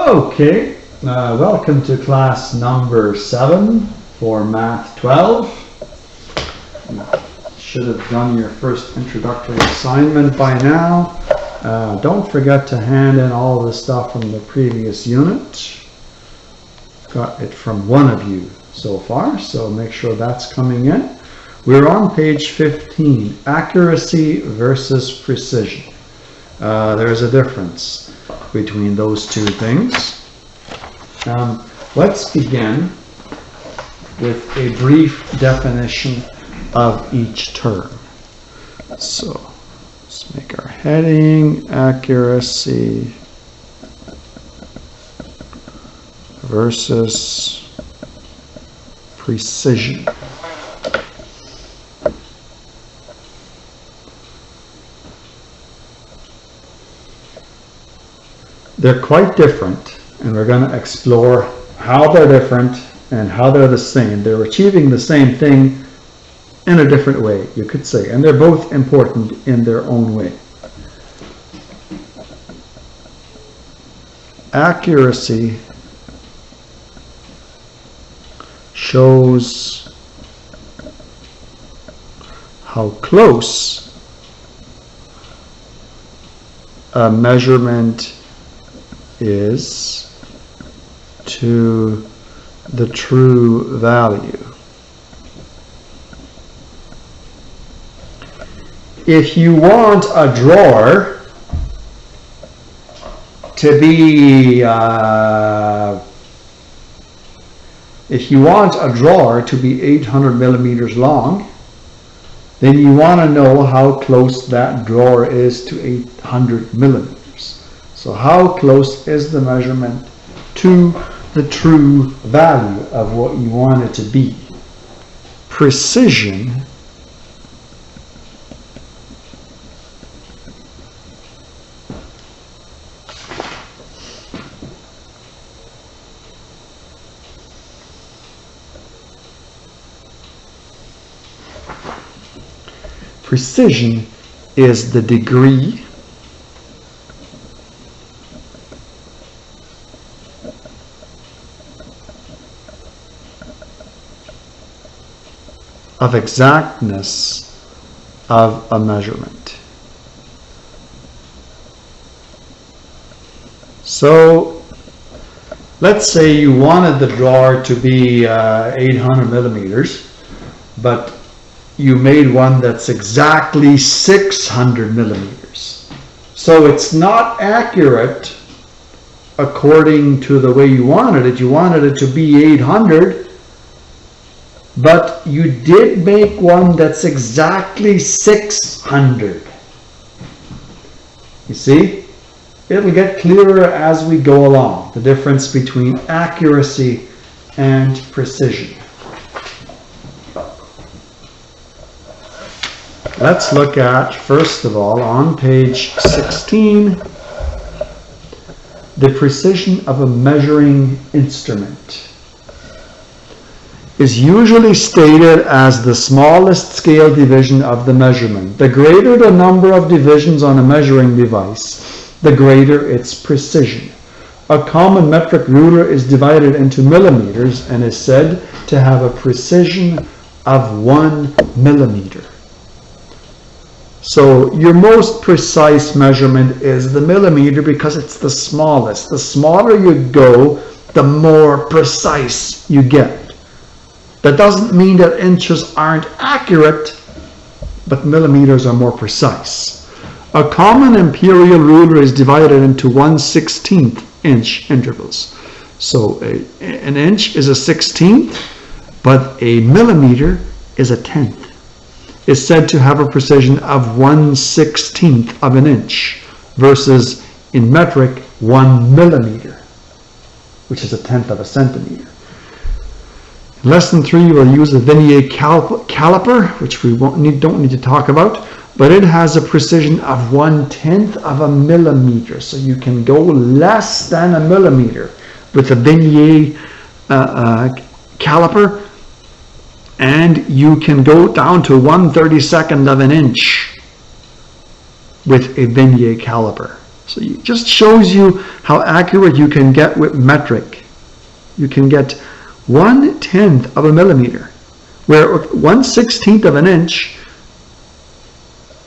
Okay, welcome to class number 7 for Math 12. You should have done your first introductory assignment by now. Don't forget to hand in all the stuff from the previous unit. Got it from one of you so far, so make sure that's coming in. We're on page 15, accuracy versus precision. There's a difference between those two things. Let's begin with a brief definition of each term. So let's make our heading accuracy versus precision. They're quite different, and we're going to explore how they're different and how they're the same. They're achieving the same thing in a different way, you could say, and they're both important in their own way. Accuracy shows how close a measurement is to the true value. If you want a drawer to be 800 millimeters long, then you want to know how close that drawer is to 800 millimeters. So how close is the measurement to the true value of what you want it to be? Precision is the degree of exactness of a measurement. So let's say you wanted the drawer to be 800 millimeters, but you made one that's exactly 600 millimeters. So it's not accurate according to the way you wanted it. You wanted it to be 800, but you did make one that's exactly 600. You see? It'll get clearer as we go along, the difference between accuracy and precision. Let's look at, first of all, on page 16, the precision of a measuring instrument is usually stated as the smallest scale division of the measurement. The greater the number of divisions on a measuring device, the greater its precision. A common metric ruler is divided into millimeters and is said to have a precision of 1 millimeter. So your most precise measurement is the millimeter because it's the smallest. The smaller you go, the more precise you get. That doesn't mean that inches aren't accurate, but millimeters are more precise. A common imperial ruler is divided into 1/16 inch intervals. So an inch is a 16th, but a millimeter is a 10th. Is said to have a precision of 1/16 of an inch versus in metric 1 millimeter, which is a 1/10 of a centimeter. In lesson 3, we'll use a vernier caliper, which we don't need to talk about, but it has a precision of 1/10 of a millimeter. So you can go less than a millimeter with a vernier caliper, and you can go down to 1/32 of an inch with a vernier caliper. So it just shows you how accurate you can get with metric. You can get 1/10 of a millimeter, where 1/16 of an inch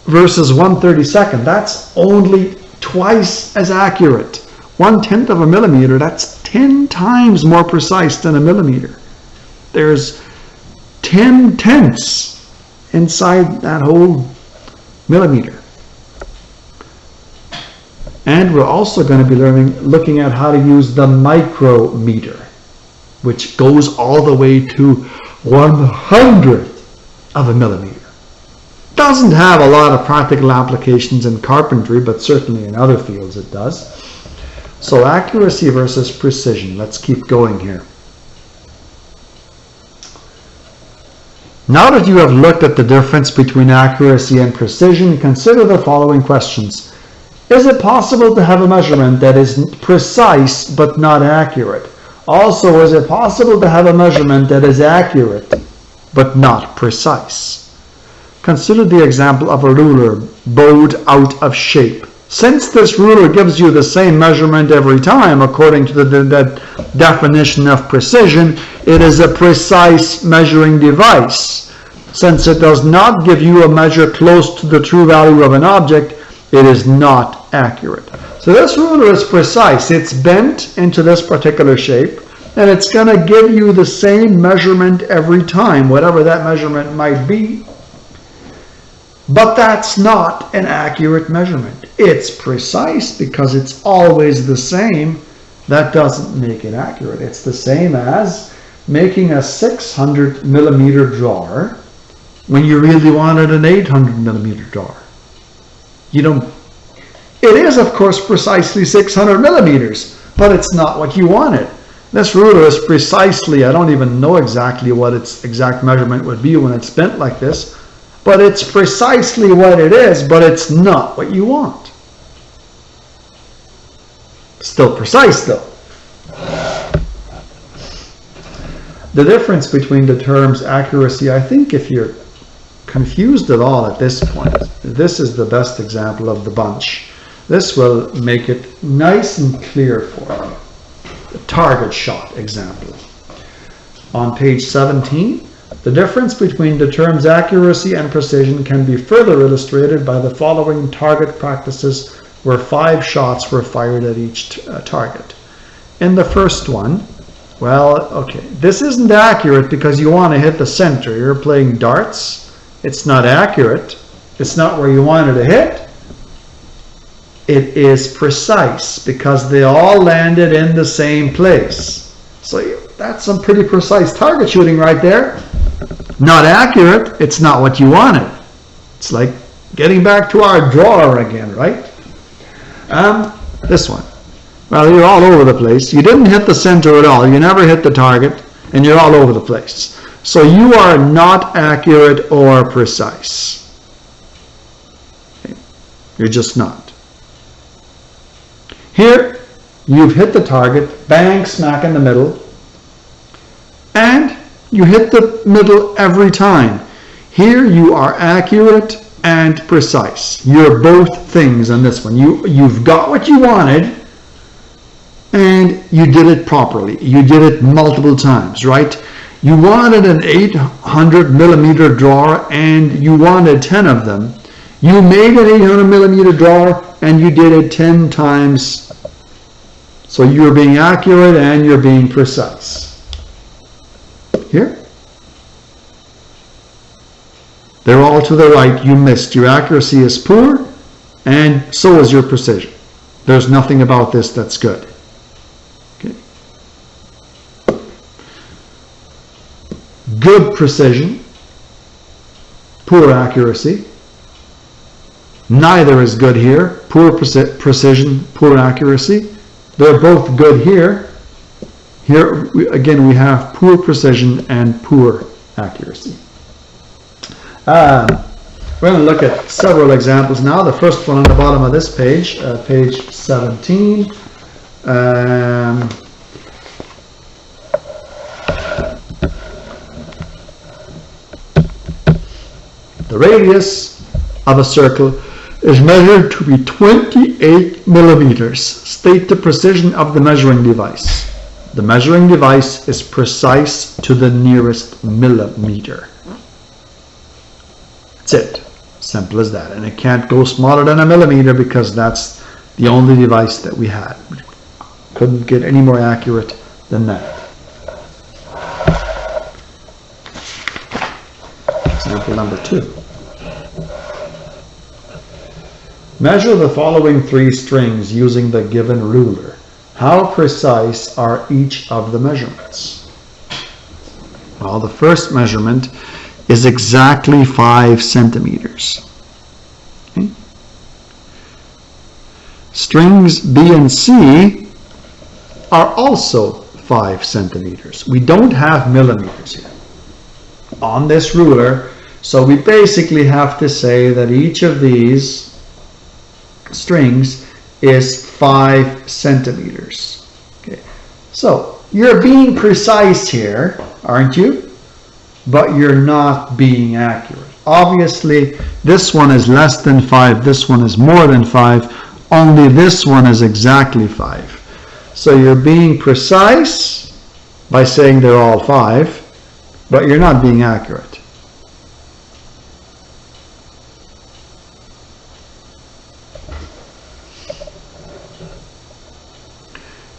versus 1/32, that's only twice as accurate. 1/10 of a millimeter, that's 10 times more precise than a millimeter. There's 10 tenths inside that whole millimeter. And we're also going to be looking at how to use the micrometer, which goes all the way to 1/100th of a millimeter. Doesn't have a lot of practical applications in carpentry, but certainly in other fields it does. So accuracy versus precision. Let's keep going here. Now that you have looked at the difference between accuracy and precision, consider the following questions. Is it possible to have a measurement that is precise but not accurate? Also, is it possible to have a measurement that is accurate but not precise? Consider the example of a ruler bowed out of shape. Since this ruler gives you the same measurement every time, according to the definition of precision, it is a precise measuring device. Since it does not give you a measure close to the true value of an object, it is not accurate. So this ruler is precise. It's bent into this particular shape, and it's going to give you the same measurement every time, whatever that measurement might be. But that's not an accurate measurement. It's precise because it's always the same. That doesn't make it accurate. It's the same as making a 600 millimeter drawer when you really wanted an 800 millimeter drawer. It is, of course, precisely 600 millimeters, but it's not what you wanted. This ruler is precisely, I don't even know exactly what its exact measurement would be when it's bent like this, but it's precisely what it is, but it's not what you want. Still precise though. The difference between the terms accuracy, I think if you're confused at all at this point, this is the best example of the bunch. This will make it nice and clear for you. The target shot example. On page 17, the difference between the terms accuracy and precision can be further illustrated by the following target practices where 5 shots were fired at each target. In the first one, well, okay, this isn't accurate because you want to hit the center. You're playing darts. It's not accurate. It's not where you wanted to hit. It is precise because they all landed in the same place. So that's some pretty precise target shooting right there. Not accurate. It's not what you wanted. It's like getting back to our drawer again, right? This one. Well, you're all over the place. You didn't hit the center at all. You never hit the target, and you're all over the place. So you are not accurate or precise. Okay. You're just not. Here, you've hit the target, bang, smack in the middle, and you hit the middle every time. Here you are accurate and precise. You're both things on this one. You've got what you wanted, and you did it properly. You did it multiple times, right? You wanted an 800 millimeter drawer, and you wanted 10 of them. You made an 800 millimeter drawer, and you did it 10 times. So you're being accurate and you're being precise. Here. They're all to the right. You missed. Your accuracy is poor, and so is your precision. There's nothing about this that's good. Okay. Good precision, poor accuracy. Neither is good here. Poor precision, poor accuracy. They're both good here. Here, again, we have poor precision and poor accuracy. We're going to look at several examples now. The first one on the bottom of this page, page 17. The radius of a circle is measured to be 28 millimeters. State the precision of the measuring device. The measuring device is precise to the nearest millimeter. That's it. Simple as that. And it can't go smaller than a millimeter because that's the only device that we had. We couldn't get any more accurate than that. Example number 2. Measure the following 3 strings using the given ruler. How precise are each of the measurements? Well, the first measurement is exactly 5 centimeters. Okay. Strings B and C are also 5 centimeters. We don't have millimeters here on this ruler, so we basically have to say that each of these strings is 5 centimeters. Okay. So you're being precise here, aren't you? But you're not being accurate. Obviously, this one is less than 5, this one is more than 5, only this one is exactly 5. So you're being precise by saying they're all 5, but you're not being accurate.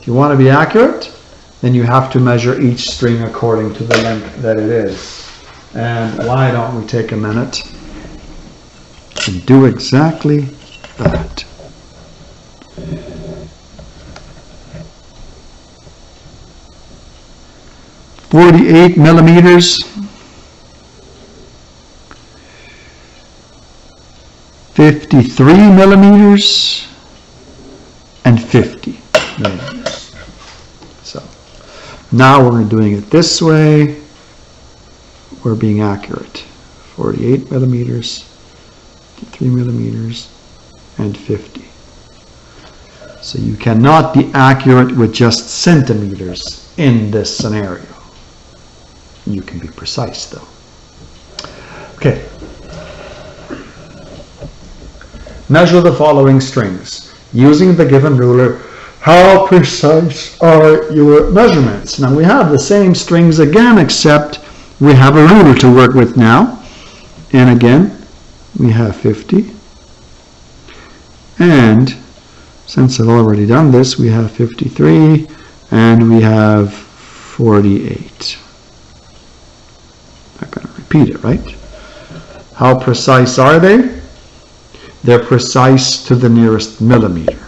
If you want to be accurate, then you have to measure each string according to the length that it is. And why don't we take a minute and do exactly that. .48 millimeters, 53 millimeters, and 50 millimeters. So now we're doing it this way. We're being accurate. 48 millimeters, 53 millimeters, and 50. So you cannot be accurate with just centimeters in this scenario. You can be precise though. Okay. Measure the following strings. Using the given ruler, how precise are your measurements? Now we have the same strings again, except we have a ruler to work with now. And again, we have 50. And since I've already done this, we have 53 and we have 48. I'm not going to repeat it, right? How precise are they? They're precise to the nearest millimeter.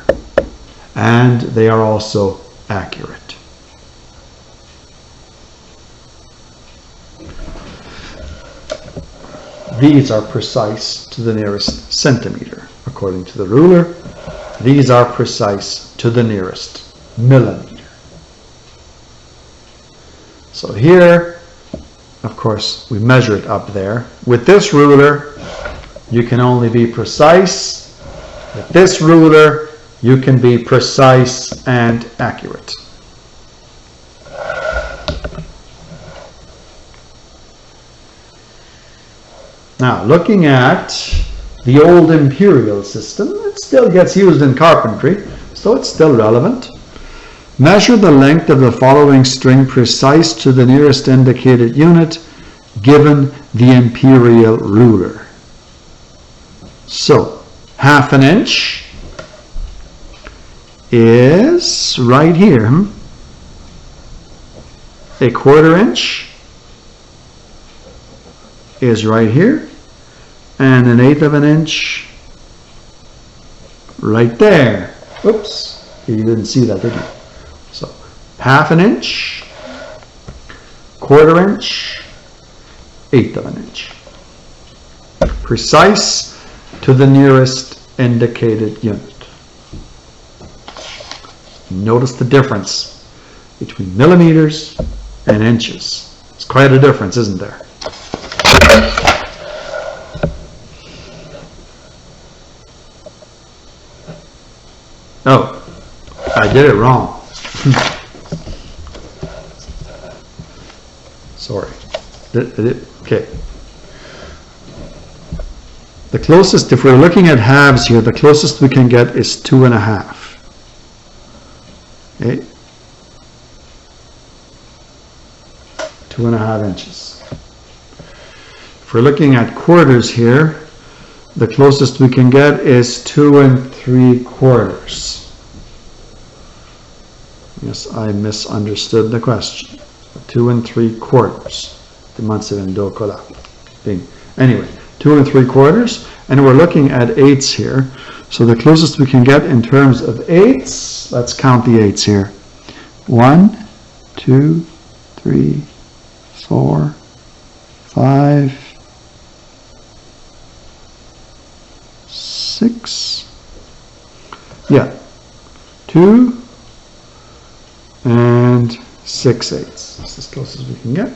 And they are also accurate. These are precise to the nearest centimeter, according to the ruler. These are precise to the nearest millimeter. So here, of course, we measure it up there. With this ruler, you can only be precise. With this ruler, you can be precise and accurate. Now, looking at the old imperial system, it still gets used in carpentry, so it's still relevant. Measure the length of the following string precise to the nearest indicated unit given the imperial ruler. So, ½ inch is right here. ¼ inch is right here. And ⅛ inch right there. Oops, you didn't see that, did you? So ½ inch, ¼ inch, ⅛ inch. Precise to the nearest indicated unit. Notice the difference between millimeters and inches. It's quite a difference, isn't there? Oh, I did it wrong. Sorry. Okay. The closest, if we're looking at halves here, the closest we can get is 2.5. Okay. 2.5 inches. If we're looking at quarters here, the closest we can get is 2 3/4. Yes, I misunderstood the question. 2 3/4. Anyway, 2 3/4, and we're looking at eighths here. So the closest we can get in terms of eighths, let's count the eighths here. 1, 2, 3, 4, 5, 6. Yeah, 2 and 6/8. That's as close as we can get.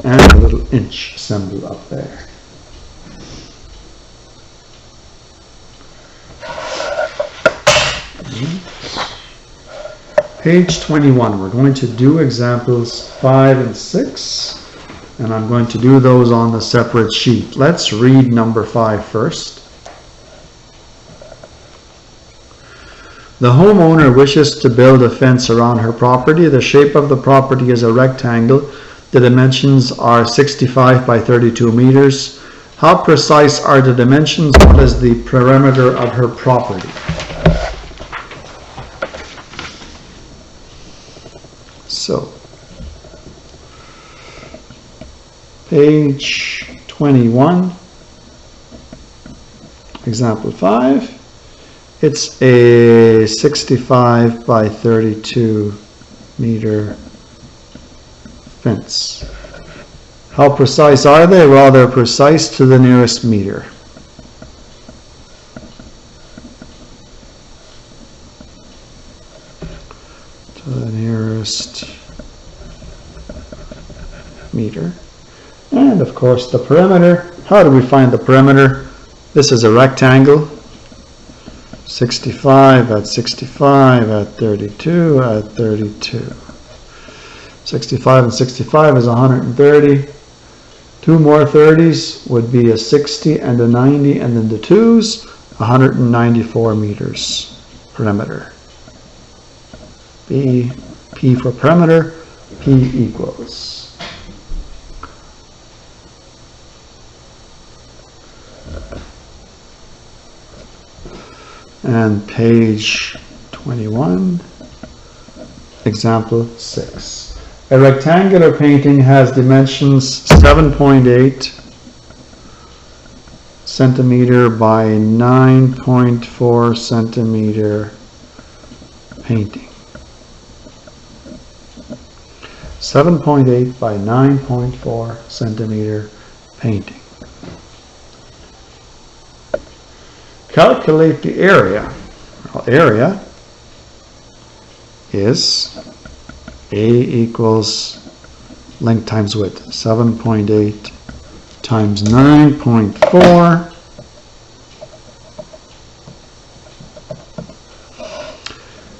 And a little inch symbol up there. Page 21, we're going to do examples 5 and 6, and I'm going to do those on the separate sheet. Let's read number 5 first. The homeowner wishes to build a fence around her property. The shape of the property is a rectangle. The dimensions are 65 by 32 meters. How precise are the dimensions? What is the perimeter of her property? So, page 21, example 5. It's a 65 by 32 meter fence. How precise are they? Well, they're precise to the nearest meter. To the nearest meter. And of course the perimeter. How do we find the perimeter? This is a rectangle. 65 at 65 at 32 at 32. 65 and 65 is 130. 2 more 30s would be a 60 and a 90, and then the 2s, 194 meters perimeter. P for perimeter, P equals. And page 21, example 6. A rectangular painting has dimensions 7.8 centimeter by 9.4 centimeter painting. 7.8 by 9.4 centimeter painting. Calculate the area. Well, area is A equals length times width. 7.8 times 9.4.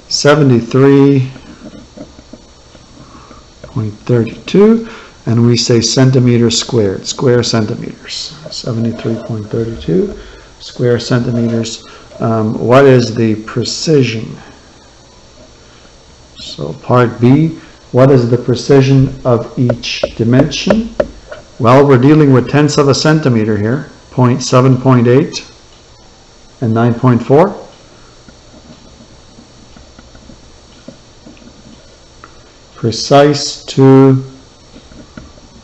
73.32, and we say centimeters squared, square centimeters. 73.32 square centimeters. What is the precision? So part B, what is the precision of each dimension? Well, we're dealing with tenths of a centimeter here, 7.8 and 9.4. Precise to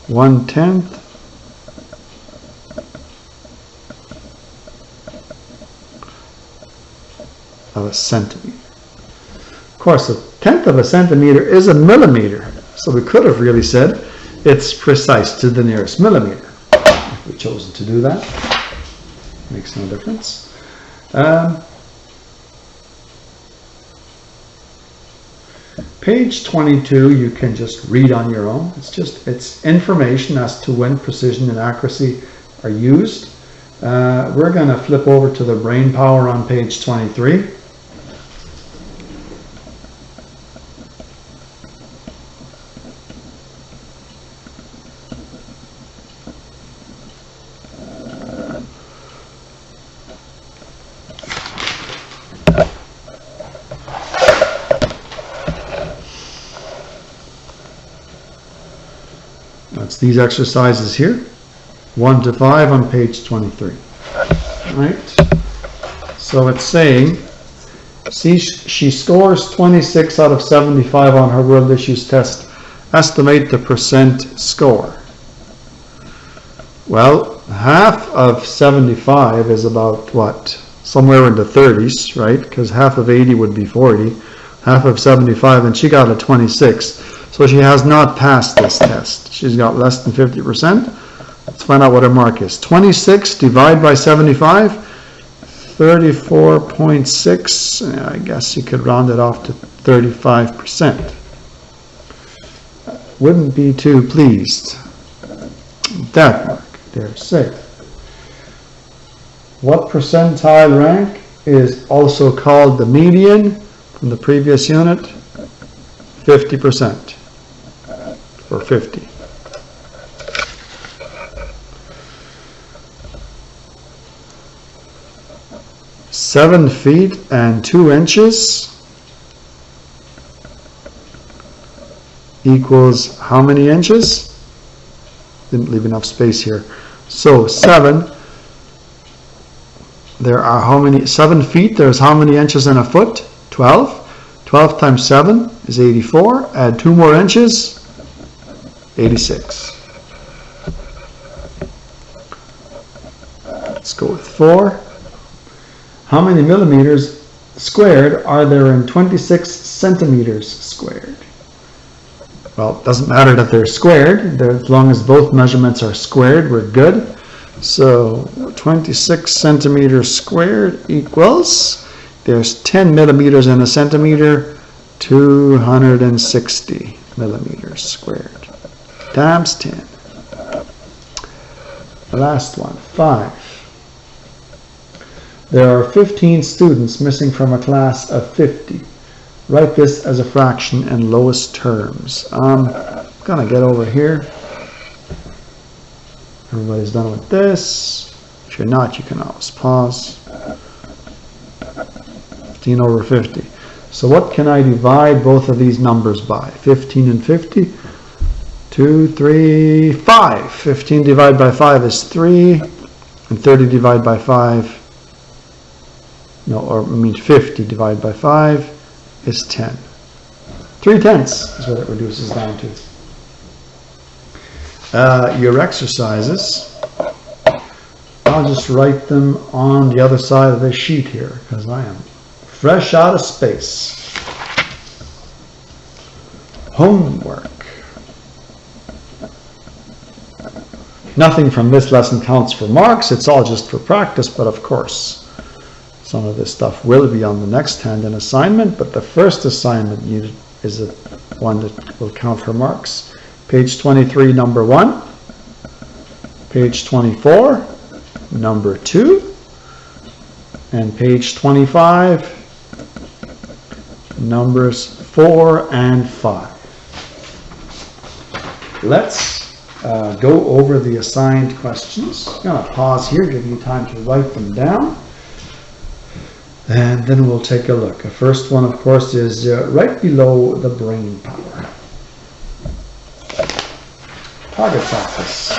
1/10. Of a centimeter. Of course, a tenth of a centimeter is a millimeter, so we could have really said it's precise to the nearest millimeter. If we've chosen to do that, makes no difference. Page 22, you can just read on your own. It's information as to when precision and accuracy are used. We're going to flip over to the brain power on page 23. That's these exercises here, 1 to 5 on page 23. Right? So it's saying, see, she scores 26 out of 75 on her world issues test. Estimate the percent score. Well, half of 75 is about what? Somewhere in the 30s, right? Because half of 80 would be 40. Half of 75, and she got a 26. So she has not passed this test. She's got less than 50%. Let's find out what her mark is. 26 divided by 75, 34.6. I guess you could round it off to 35%. Wouldn't be too pleased with that mark. Dare say. What percentile rank is also called the median from the previous unit? 50%. Or 50. Seven feet and 2 inches equals how many inches? Didn't leave enough space here. So 7, there are how many? 7 feet, there's how many inches in a foot? 12. 12 times 7 is 84. Add 2 more inches, 86. Let's go with 4. How many millimeters squared are there in 26 centimeters squared? Well, it doesn't matter that they're squared. As long as both measurements are squared, we're good. So 26 centimeters squared equals, there's 10 millimeters in a centimeter, 260 millimeters squared. Times 10. The last one, 5. There are 15 students missing from a class of 50. Write this as a fraction in lowest terms. I'm gonna get over here. Everybody's done with this. If you're not, you can always pause. 15 over 50. So what can I divide both of these numbers by? 15 and 50. 2, 3, 5. 15 divided by 5 is 3. And 30 divided by 5. No, or I mean 50 divided by 5 is 10. 3/10 is what it reduces down to. Your exercises, I'll just write them on the other side of this sheet here because I am fresh out of space. Homework. Nothing from this lesson counts for marks. It's all just for practice, but of course, some of this stuff will be on the next hand in assignment, but the first assignment is the one that will count for marks. Page 23, number 1. Page 24, number 2. And page 25, numbers 4 and 5. Let's go over the assigned questions. I'm going to pause here, give you time to write them down. And then we'll take a look. The first one, of course, is right below the brain power. Target practice.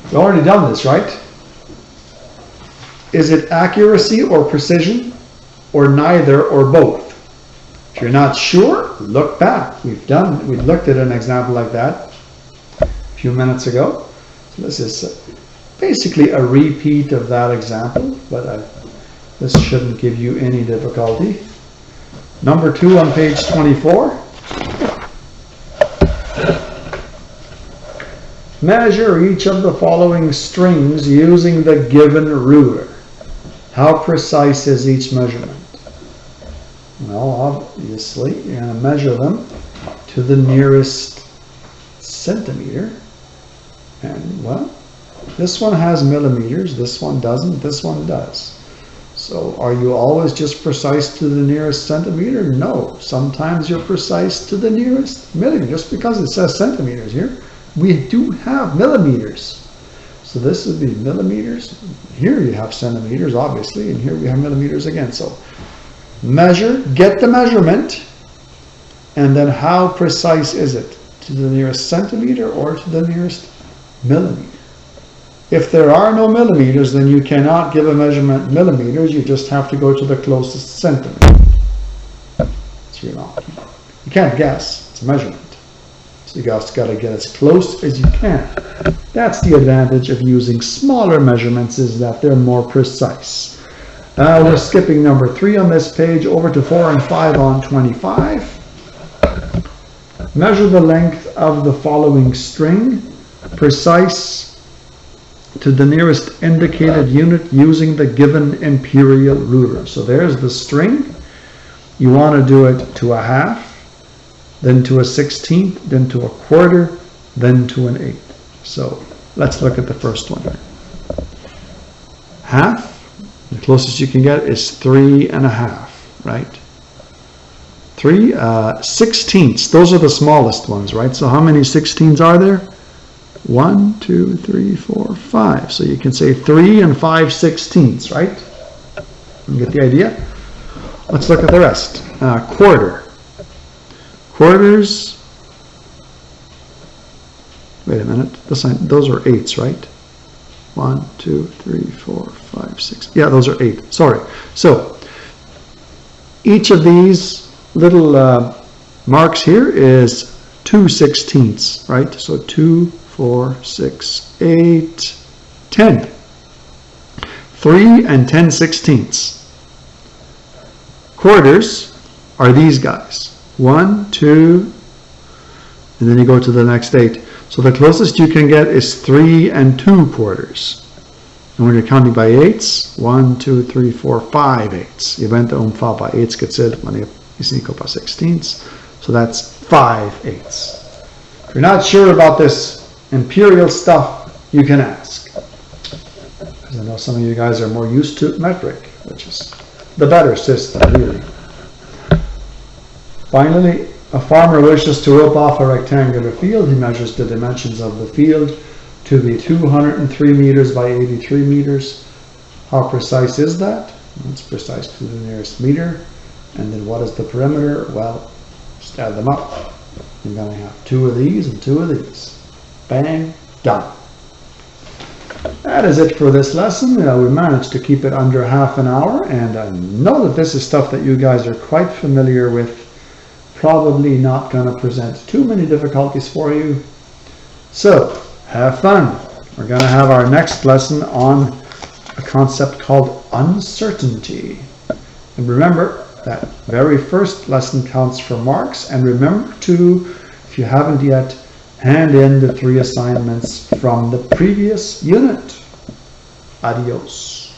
We've already done this, right? Is it accuracy or precision, or neither or both? If you're not sure, look back. We looked at an example like that a few minutes ago. So this is basically a repeat of that example, but this shouldn't give you any difficulty. Number 2 on page 24. Measure each of the following strings using the given ruler. How precise is each measurement? Well, obviously, you're going to measure them to the nearest centimeter. And, well, this one has millimeters, this one doesn't, this one does. So are you always just precise to the nearest centimeter? No. Sometimes you're precise to the nearest millimeter. Just because it says centimeters here, we do have millimeters. So this would be millimeters. Here you have centimeters, obviously, and here we have millimeters again. So measure, get the measurement, And then how precise is it? To the nearest centimeter or to the nearest millimeter? If there are no millimeters, then you cannot give a measurement in millimeters. You just have to go to the closest centimeter. So you can't guess. It's a measurement. So you guys got to get as close as you can. That's the advantage of using smaller measurements, is that they're more precise. We're skipping number 3 on this page, over to 4 and 5 on 25. Measure the length of the following string, precise to the nearest indicated unit using the given imperial ruler. So there's the string. You want to do it to a half, then to a 16th, then to a quarter, then to an eighth. So let's look at the first one here. Half, the closest you can get is 3 1/2, right? 3 16ths, those are the smallest ones, right? So how many 16ths are there? 1, 2, 3, 4, 5. So you can say 3 5/16, right? You get the idea? Let's look at the rest. Quarter. Quarters. Wait a minute. Those are 8s, right? 1, 2, 3, 4, 5, 6. Yeah, those are 8. Sorry. So each of these little marks here is 2 16ths, right? So 2, 4, 6, 8, 10. 3 10 16ths. Quarters are these guys. 1, 2, and then you go to the next 8. So the closest you can get is 3 2 quarters. And when you're counting by 8s, 1, 2, 3, 4, 5 8s. Eventuelt omfattar by 8 ska till man är i snitt på 16ths. So that's 5 8s. If you're not sure about this imperial stuff, you can ask. Because I know some of you guys are more used to metric, which is the better system, really. Finally, a farmer wishes to rope off a rectangular field. He measures the dimensions of the field to be 203 meters by 83 meters. How precise is that? It's precise to the nearest meter. And then what is the perimeter? Well, just add them up. You're going to have 2 of these and 2 of these. Bang, done. That is it for this lesson. We managed to keep it under half an hour, and I know that this is stuff that you guys are quite familiar with. Probably not going to present too many difficulties for you. So, have fun. We're going to have our next lesson on a concept called uncertainty. And remember, that very first lesson counts for marks. And remember to, if you haven't yet, hand in the 3 assignments from the previous unit. Adios.